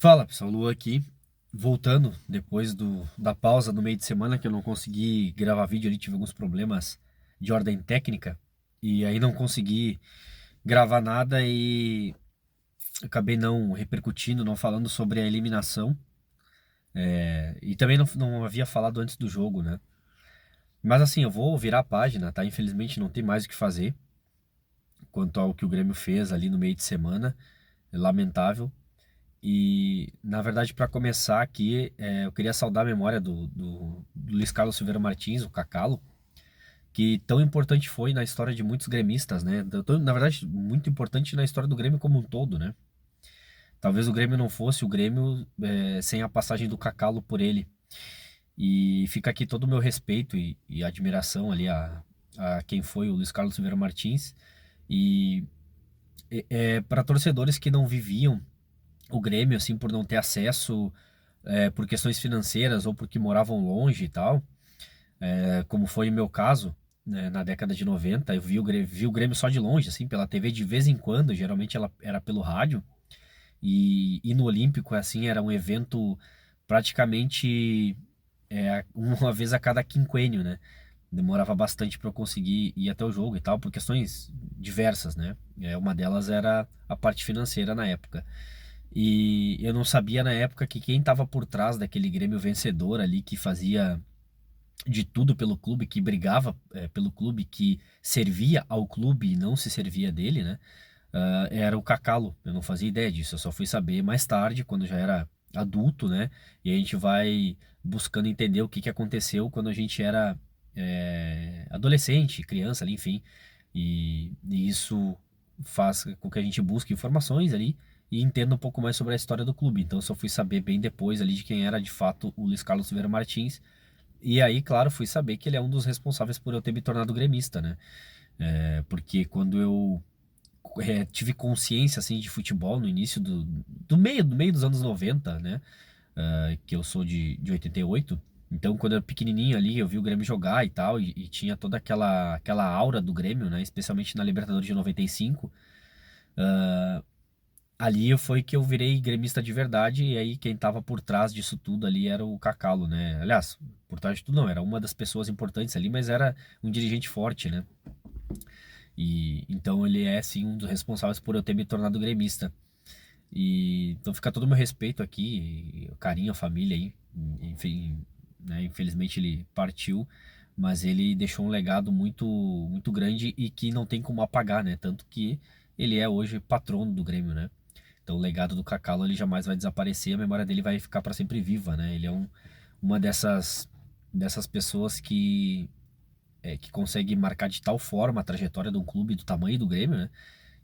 Fala pessoal, Lu aqui, voltando depois da pausa no meio de semana que eu não consegui gravar vídeo ali, tive alguns problemas de ordem técnica e aí não consegui gravar nada e acabei não repercutindo, não falando sobre a eliminação, e também não havia falado antes do jogo, né? Mas assim, eu vou virar a página, tá? Infelizmente não tem mais o que fazer quanto ao que o Grêmio fez ali no meio de semana, é lamentável. E, na verdade, para começar aqui, eu queria saudar a memória do Luiz Carlos Silveira Martins, o Cacalo, que tão importante foi na história de muitos gremistas, né? Na verdade, muito importante na história do Grêmio como um todo, né? Talvez o Grêmio não fosse o Grêmio, sem a passagem do Cacalo por ele. E fica aqui todo o meu respeito e admiração ali a quem foi o Luiz Carlos Silveira Martins. E para torcedores que não viviam o Grêmio, assim, por não ter acesso, por questões financeiras ou porque moravam longe e tal, como foi o meu caso, né, na década de 90, eu vi o Grêmio só de longe, assim, pela TV de vez em quando, geralmente ela era pelo rádio, e no Olímpico, assim, era um evento praticamente uma vez a cada quinquênio, né? Demorava bastante para eu conseguir ir até o jogo e tal, por questões diversas, né? Uma delas era a parte financeira na época. E eu não sabia na época que quem estava por trás daquele Grêmio vencedor ali, que fazia de tudo pelo clube, que brigava pelo clube, que servia ao clube e não se servia dele, né? Era o Cacalo. Eu não fazia ideia disso, eu só fui saber mais tarde, quando já era adulto, né? E a gente vai buscando entender o que que aconteceu quando a gente era adolescente, criança ali, enfim. E isso faz com que a gente busque informações ali e entenda um pouco mais sobre a história do clube. Então eu só fui saber bem depois ali de quem era de fato o Luiz Carlos Silveira Martins. E aí, claro, fui saber que ele é um dos responsáveis por eu ter me tornado gremista, né? Porque quando eu tive consciência assim de futebol no início do meio dos anos 90, né? Que eu sou de 88. Então, quando eu era pequenininho ali, eu vi o Grêmio jogar e tal, e tinha toda aquela aura do Grêmio, né? Especialmente na Libertadores de 95. Ali foi que eu virei gremista de verdade, e aí quem tava por trás disso tudo ali era o Cacalo, né? Aliás, por trás de tudo não, era uma das pessoas importantes ali, mas era um dirigente forte, né? E então ele é sim um dos responsáveis por eu ter me tornado gremista. E então fica todo o meu respeito aqui, o carinho, a família aí. Enfim, né? Infelizmente ele partiu, mas ele deixou um legado muito muito grande e que não tem como apagar, né? Tanto que ele é hoje patrono do Grêmio, né? Então o legado do Cacalo ele jamais vai desaparecer, a memória dele vai ficar para sempre viva, né? Ele é uma dessas pessoas que consegue marcar de tal forma a trajetória de um clube do tamanho do Grêmio, né?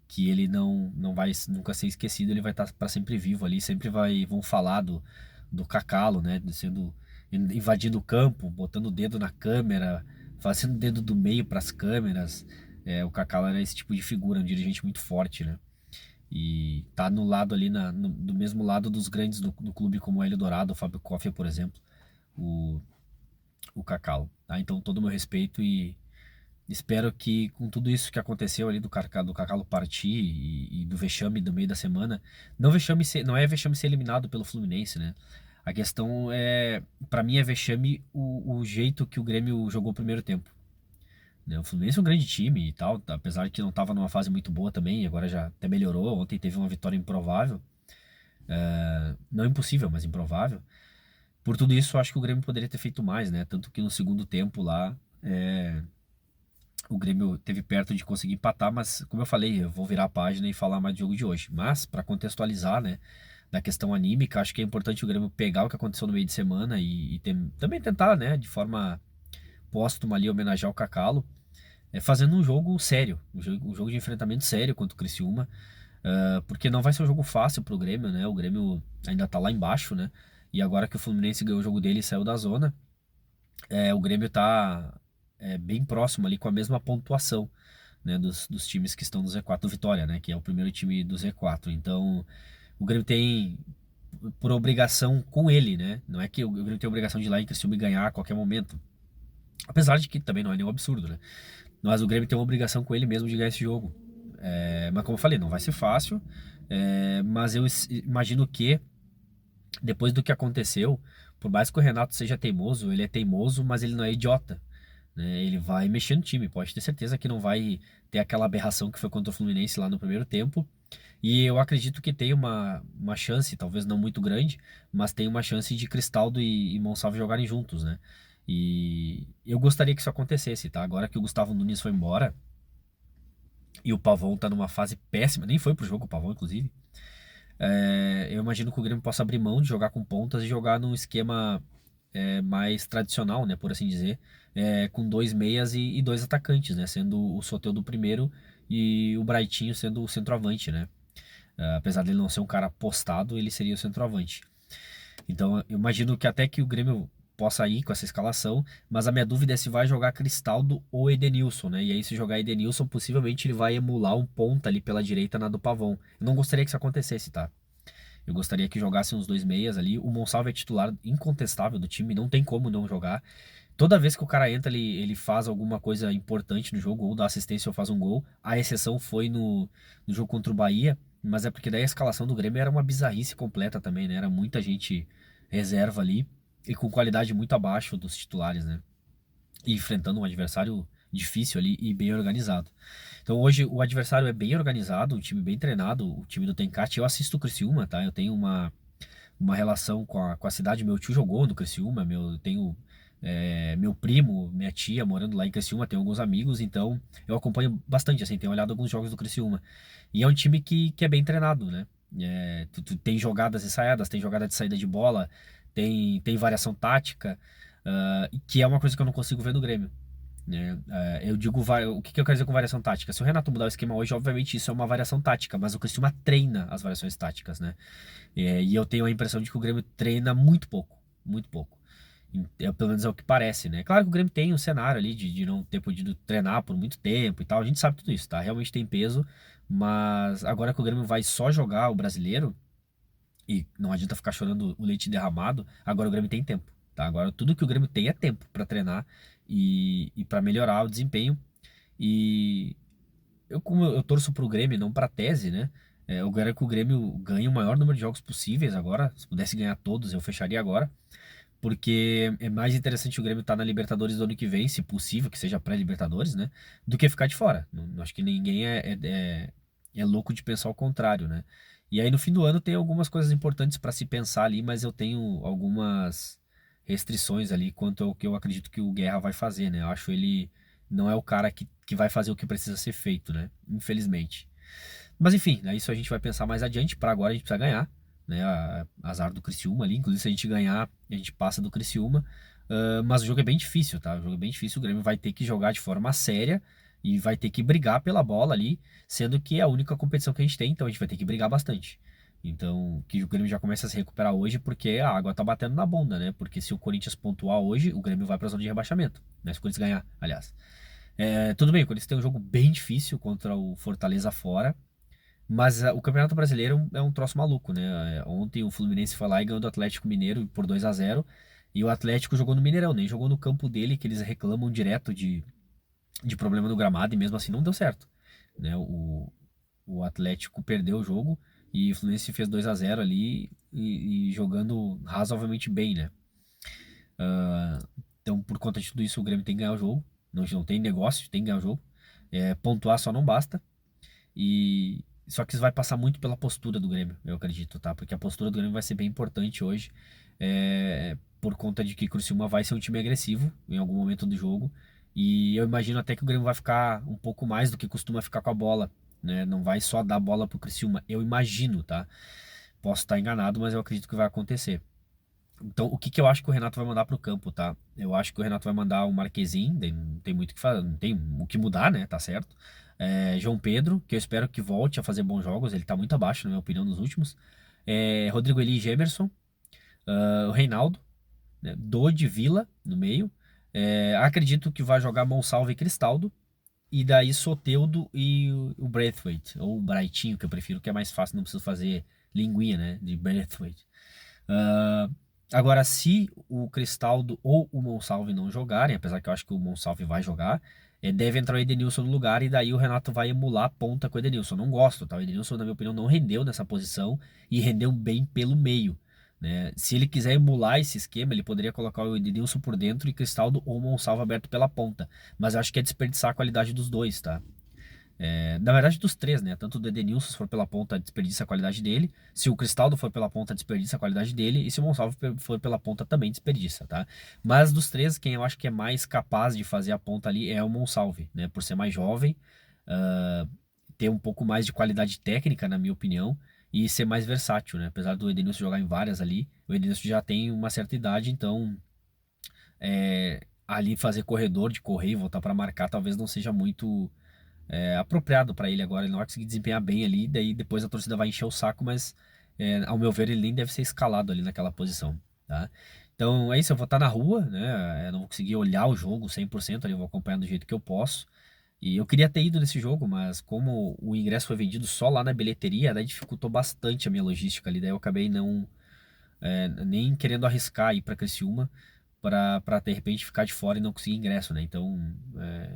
Que ele não vai nunca ser esquecido, ele vai estar para sempre vivo ali, sempre vão falar do Cacalo, né? Sendo invadindo o campo, botando o dedo na câmera, fazendo o dedo do meio para as câmeras. O Cacalo era esse tipo de figura, um dirigente muito forte, né? E tá no lado ali, do mesmo lado dos grandes do clube, como o Hélio Dourado, o Fábio Koff, por exemplo, o, o Cacau. Tá? Então, todo o meu respeito e espero que com tudo isso que aconteceu ali do Cacau partir e do vexame do meio da semana, não é vexame ser eliminado pelo Fluminense, né? A questão para mim é vexame o jeito que o Grêmio jogou o primeiro tempo, né? O Fluminense é um grande time e tal, apesar de que não estava numa fase muito boa também, agora já até melhorou. Ontem teve uma vitória improvável, não impossível, mas improvável. Por tudo isso, eu acho que o Grêmio poderia ter feito mais, né? Tanto que no segundo tempo lá, o Grêmio teve perto de conseguir empatar, mas como eu falei, eu vou virar a página e falar mais do jogo de hoje. Mas, para contextualizar, né, da questão anímica, acho que é importante o Grêmio pegar o que aconteceu no meio de semana e também tentar, né, de forma póstuma ali, homenagear o Cacalo, fazendo um jogo sério, um jogo de enfrentamento sério contra o Criciúma, porque não vai ser um jogo fácil pro Grêmio, né? O Grêmio ainda tá lá embaixo, né? E agora que o Fluminense ganhou o jogo dele e saiu da zona, o Grêmio tá bem próximo ali com a mesma pontuação, né? Dos times que estão no Z4 do Vitória, né? Que é o primeiro time do Z4. Então, o Grêmio tem por obrigação com ele, né? Não é que o Grêmio tem a obrigação de ir lá em Criciúma e ganhar a qualquer momento. Apesar de que também não é nenhum absurdo, né? Mas o Grêmio tem uma obrigação com ele mesmo de ganhar esse jogo. Mas como eu falei, não vai ser fácil. Mas eu imagino que Depois do que aconteceu, por mais que o Renato seja teimoso, ele é teimoso, mas ele não é idiota, né? Ele vai mexer no time, pode ter certeza que não vai ter aquela aberração que foi contra o Fluminense lá no primeiro tempo. E eu acredito que tem uma chance, talvez não muito grande, mas tem uma chance de Cristaldo e Monsalve jogarem juntos, né? E eu gostaria que isso acontecesse, tá? Agora que o Gustavo Nunes foi embora e o Pavão tá numa fase péssima, nem foi pro jogo o Pavão, inclusive. Eu imagino que o Grêmio possa abrir mão de jogar com pontas e jogar num esquema mais tradicional, né, por assim dizer, com dois meias e dois atacantes, né, sendo o Soteldo primeiro e o Braitinho sendo o centroavante, né. Apesar dele não ser um cara postado, ele seria o centroavante. Então, eu imagino que até que o Grêmio possa ir com essa escalação, mas a minha dúvida é se vai jogar Cristaldo ou Edenilson, né? E aí, se jogar Edenilson, possivelmente ele vai emular um ponta ali pela direita na do Pavão. Eu não gostaria que isso acontecesse, tá? Eu gostaria que jogassem os dois meias ali. O Monsalve é titular incontestável do time, não tem como não jogar. Toda vez que o cara entra, ele faz alguma coisa importante no jogo, ou dá assistência ou faz um gol. A exceção foi no jogo contra o Bahia, mas é porque daí a escalação do Grêmio era uma bizarrice completa também, né? Era muita gente reserva ali e com qualidade muito abaixo dos titulares, né? E enfrentando um adversário difícil ali e bem organizado. Então hoje o adversário é bem organizado, um time bem treinado, o time do Tencate. Eu assisto o Criciúma, tá? Eu tenho uma relação com a cidade. Meu tio jogou no Criciúma, eu tenho meu primo, minha tia morando lá em Criciúma, tenho alguns amigos, então eu acompanho bastante, assim, tenho olhado alguns jogos do Criciúma. E é um time que é bem treinado, né? Tu tem jogadas ensaiadas, tem jogada de saída de bola, tem variação tática, que é uma coisa que eu não consigo ver no Grêmio, né? Eu digo, o que que eu quero dizer com variação tática? Se o Renato mudar o esquema hoje, obviamente isso é uma variação tática, mas o Criciúma treina as variações táticas, né? E eu tenho a impressão de que o Grêmio treina muito pouco, muito pouco. Pelo menos é o que parece, né? Claro que o Grêmio tem um cenário ali de não ter podido treinar por muito tempo e tal, a gente sabe tudo isso, tá? Realmente tem peso, mas agora que o Grêmio vai só jogar o brasileiro, e não adianta ficar chorando o leite derramado, agora o Grêmio tem tempo, tá? Agora tudo que o Grêmio tem é tempo para treinar e para melhorar o desempenho. E como eu torço pro Grêmio, não pra tese, né? Eu quero que o Grêmio ganhe o maior número de jogos possíveis agora. Se pudesse ganhar todos, eu fecharia agora. Porque é mais interessante o Grêmio estar na Libertadores do ano que vem, se possível, que seja pré-Libertadores, né? Do que ficar de fora. Não acho que ninguém é louco de pensar o contrário, né? E aí no fim do ano tem algumas coisas importantes para se pensar ali, mas eu tenho algumas restrições ali quanto ao que eu acredito que o Guerra vai fazer, né? Eu acho ele não é o cara que vai fazer o que precisa ser feito, né? Infelizmente. Mas enfim, né, isso a gente vai pensar mais adiante. Para agora a gente precisa ganhar, né? Azar do Criciúma ali. Inclusive, se a gente ganhar, a gente passa do Criciúma. Mas o jogo é bem difícil, tá? O jogo é bem difícil. O Grêmio vai ter que jogar de forma séria e vai ter que brigar pela bola ali, sendo que é a única competição que a gente tem, então a gente vai ter que brigar bastante. Então, que o Grêmio já começa a se recuperar hoje, porque a água tá batendo na bunda, né? Porque se o Corinthians pontuar hoje, o Grêmio vai pra zona de rebaixamento, né? Se o Corinthians ganhar, aliás. Tudo bem, o Corinthians tem um jogo bem difícil contra o Fortaleza fora, mas o Campeonato Brasileiro é um troço maluco, né? Ontem o Fluminense foi lá e ganhou do Atlético Mineiro por 2-0. E o Atlético jogou no Mineirão, nem jogou no campo dele, que eles reclamam direto de problema no gramado, e mesmo assim não deu certo, né? O Atlético perdeu o jogo e o Fluminense fez 2-0 ali e jogando razoavelmente bem, né? Então, por conta de tudo isso, o Grêmio tem que ganhar o jogo. Não tem negócio, tem que ganhar o jogo. Pontuar só não basta. E só que isso vai passar muito pela postura do Grêmio, eu acredito, tá? Porque a postura do Grêmio vai ser bem importante hoje, por conta de que o Criciúma vai ser um time agressivo em algum momento do jogo. E eu imagino até que o Grêmio vai ficar um pouco mais do que costuma ficar com a bola, né? Não vai só dar bola pro Criciúma, eu imagino, tá? Posso estar enganado, mas eu acredito que vai acontecer. Então, o que que eu acho que o Renato vai mandar pro campo, tá? Eu acho que o Renato vai mandar o Marquezin, daí não tem muito o que fazer, não tem o que mudar, né? Tá certo. João Pedro, que eu espero que volte a fazer bons jogos, ele tá muito abaixo, na minha opinião, nos últimos. Rodrigo Eli e Gemerson, o Reinaldo, né? Dodi, Vila no meio. Acredito que vai jogar Monsalve e Cristaldo. E daí Soteldo e o Braithwaite, ou o Braitinho, que eu prefiro, que é mais fácil, não preciso fazer linguinha, né? De Braithwaite. Ah, Agora, se o Cristaldo ou o Monsalve não jogarem, apesar que eu acho que o Monsalve vai jogar, deve entrar o Edenilson no lugar e daí o Renato vai emular a ponta com o Edenilson. Não gosto, tá? O Edenilson, na minha opinião, não rendeu nessa posição e rendeu bem pelo meio, né? Se ele quiser emular esse esquema, ele poderia colocar o Edenilson por dentro e Cristaldo ou Monsalvo aberto pela ponta. Mas eu acho que é desperdiçar a qualidade dos dois, tá? Na verdade, dos três, né? Tanto o Edenilson, se for pela ponta, desperdiça a qualidade dele. Se o Cristaldo for pela ponta, desperdiça a qualidade dele. E se o Monsalvo for pela ponta, também desperdiça, tá? Mas dos três, quem eu acho que é mais capaz de fazer a ponta ali é o Monsalve, né? Por ser mais jovem, ah, ter um pouco mais de qualidade técnica, na minha opinião, e ser mais versátil, né? Apesar do Edenilson jogar em várias ali, o Edenilson já tem uma certa idade, então ali fazer corredor de correr e voltar para marcar talvez não seja muito apropriado para ele agora. Ele não vai conseguir desempenhar bem ali, daí depois a torcida vai encher o saco, mas ao meu ver ele nem deve ser escalado ali naquela posição, tá? Então é isso, eu vou estar na rua, né? Eu não vou conseguir olhar o jogo 100% ali, eu vou acompanhar do jeito que eu posso. E eu queria ter ido nesse jogo, mas como o ingresso foi vendido só lá na bilheteria, daí dificultou bastante a minha logística ali, daí eu acabei não nem querendo arriscar ir para Criciúma para de repente ficar de fora e não conseguir ingresso, né? Então,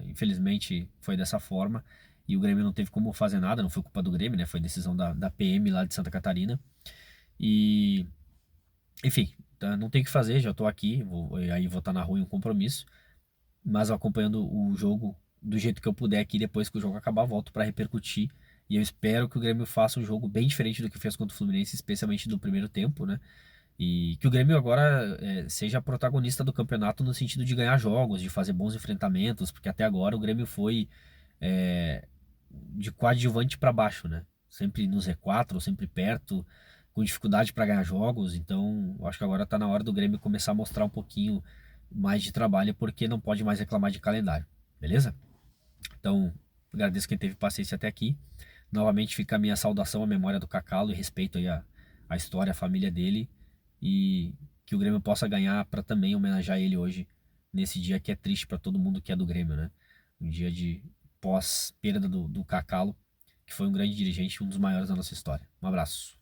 infelizmente foi dessa forma e o Grêmio não teve como fazer nada, não foi culpa do Grêmio, né? Foi decisão da PM lá de Santa Catarina e, enfim, tá, não tem o que fazer, já tô aqui, aí vou estar na rua em um compromisso, mas acompanhando o jogo do jeito que eu puder aqui, depois que o jogo acabar, volto para repercutir. E eu espero que o Grêmio faça um jogo bem diferente do que fez contra o Fluminense, especialmente do primeiro tempo, né? E que o Grêmio agora seja protagonista do campeonato no sentido de ganhar jogos, de fazer bons enfrentamentos, porque até agora o Grêmio foi é, de coadjuvante para baixo, né? Sempre no Z4, sempre perto, com dificuldade para ganhar jogos. Então, eu acho que agora tá na hora do Grêmio começar a mostrar um pouquinho mais de trabalho, porque não pode mais reclamar de calendário, beleza? Então, agradeço quem teve paciência até aqui. Novamente fica a minha saudação à memória do Cacalo e respeito aí a história, a família dele e que o Grêmio possa ganhar para também homenagear ele hoje, nesse dia que é triste para todo mundo que é do Grêmio, né? Um dia de pós-perda do Cacalo, que foi um grande dirigente, um dos maiores da nossa história. Um abraço.